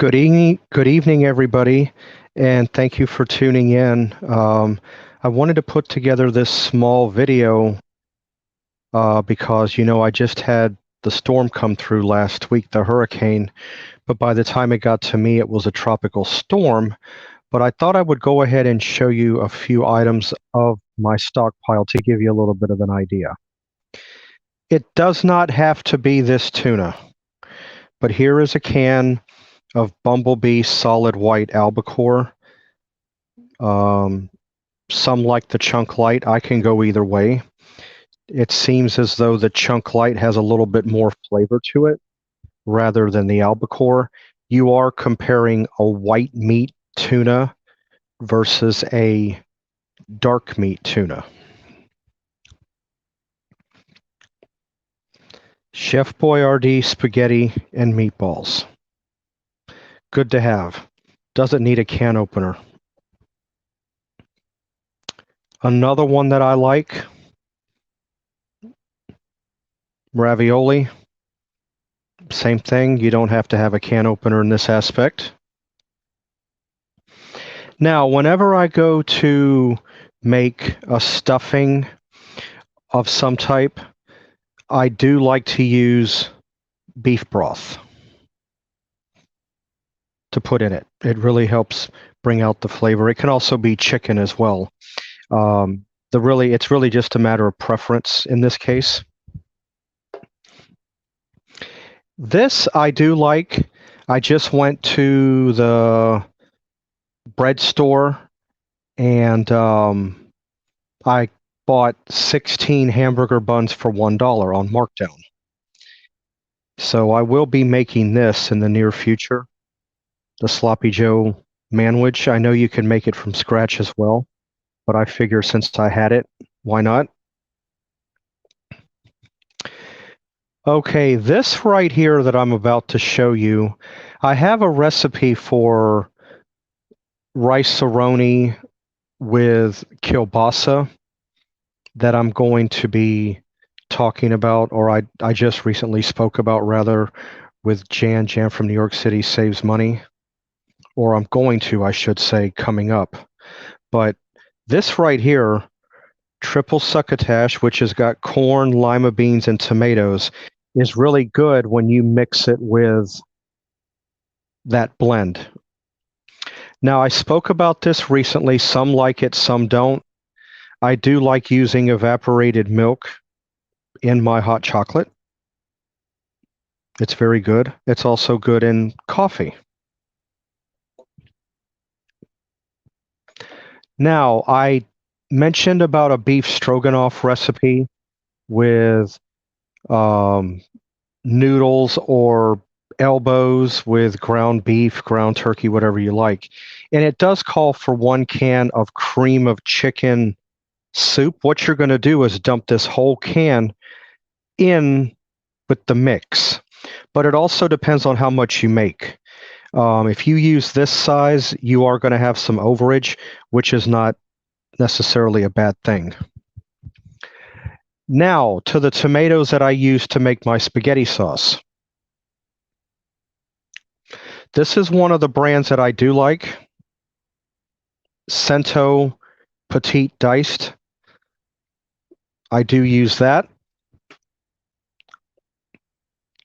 Good evening, everybody, and thank you for tuning in. I wanted to put together this small video because, I just had the storm come through last week, the hurricane, but by the time it got to me, it was a tropical storm. But I thought I would go ahead and show you a few items of my stockpile to give you a little bit of an idea. It does not have to be this tuna, but here is a can of Bumblebee solid white albacore. Some like the chunk light. I can go either way. It seems as though the chunk light has a little bit more flavor to it rather than the albacore. You are comparing a white meat tuna versus a dark meat tuna. Chef Boyardee spaghetti and meatballs. Good to have. Doesn't need a can opener. Another one that I like, ravioli. Same thing, you don't have to have a can opener in this aspect. Now, whenever I go to make a stuffing of some type, I do like to use beef broth to put in it. It really helps bring out the flavor. It can also be chicken as well. It's really just a matter of preference in this case. This I do like. I just went to the bread store and I bought 16 hamburger buns for $1 on markdown. So I will be making this in the near future, the Sloppy Joe manwich. I know you can make it from scratch as well, but I figure since I had it, why not? Okay, this right here that I'm about to show you, I have a recipe for rice-a-roni with kielbasa that I'm going to be talking about, or I just recently spoke about rather, with Jan from New York City Saves Money, or I'm going to, I should say, coming up. But this right here, triple succotash, which has got corn, lima beans, and tomatoes, is really good when you mix it with that blend. Now, I spoke about this recently. Some like it, some don't. I do like using evaporated milk in my hot chocolate. It's very good. It's also good in coffee. Now, I mentioned about a beef stroganoff recipe with noodles or elbows with ground beef, ground turkey, whatever you like. And it does call for 1 can of cream of chicken soup. What you're going to do is dump this whole can in with the mix. But it also depends on how much you make. If you use this size, you are going to have some overage, which is not necessarily a bad thing. Now, to the tomatoes that I use to make my spaghetti sauce. This is one of the brands that I do like. Cento Petite Diced. I do use that.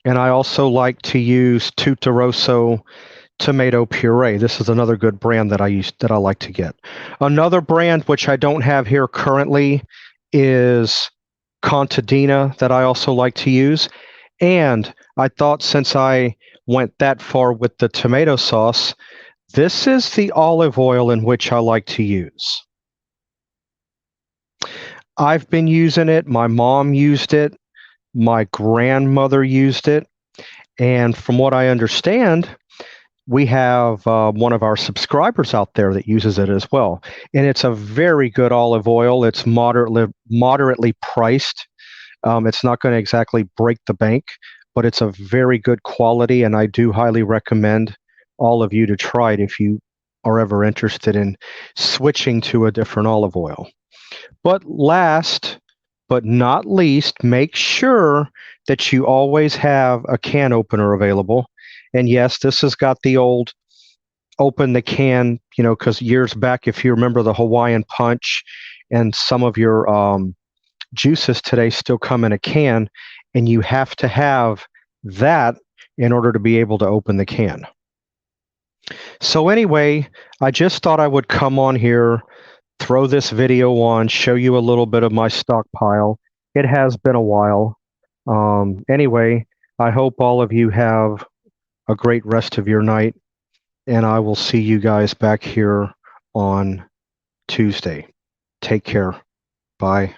And I also like to use Tutto Rosso tomato puree. This is another good brand that I like to get. Another brand which I don't have here currently is Contadina that I also like to use. And I thought since I went that far with the tomato sauce, this is the olive oil in which I like to use. I've been using it. My mom used it. My grandmother used it. And from what I understand, we have one of our subscribers out there that uses it as well. And it's a very good olive oil. It's moderately priced. It's not going to exactly break the bank, but it's a very good quality. And I do highly recommend all of you to try it if you are ever interested in switching to a different olive oil. But last but not least, make sure that you always have a can opener available. And yes, this has got the old open the can, because years back, if you remember the Hawaiian Punch and some of your juices today still come in a can, and you have to have that in order to be able to open the can. So anyway, I just thought I would come on here, throw this video on, show you a little bit of my stockpile. It has been a while. Anyway, I hope all of you have a great rest of your night, and I will see you guys back here on Tuesday. Take care. Bye.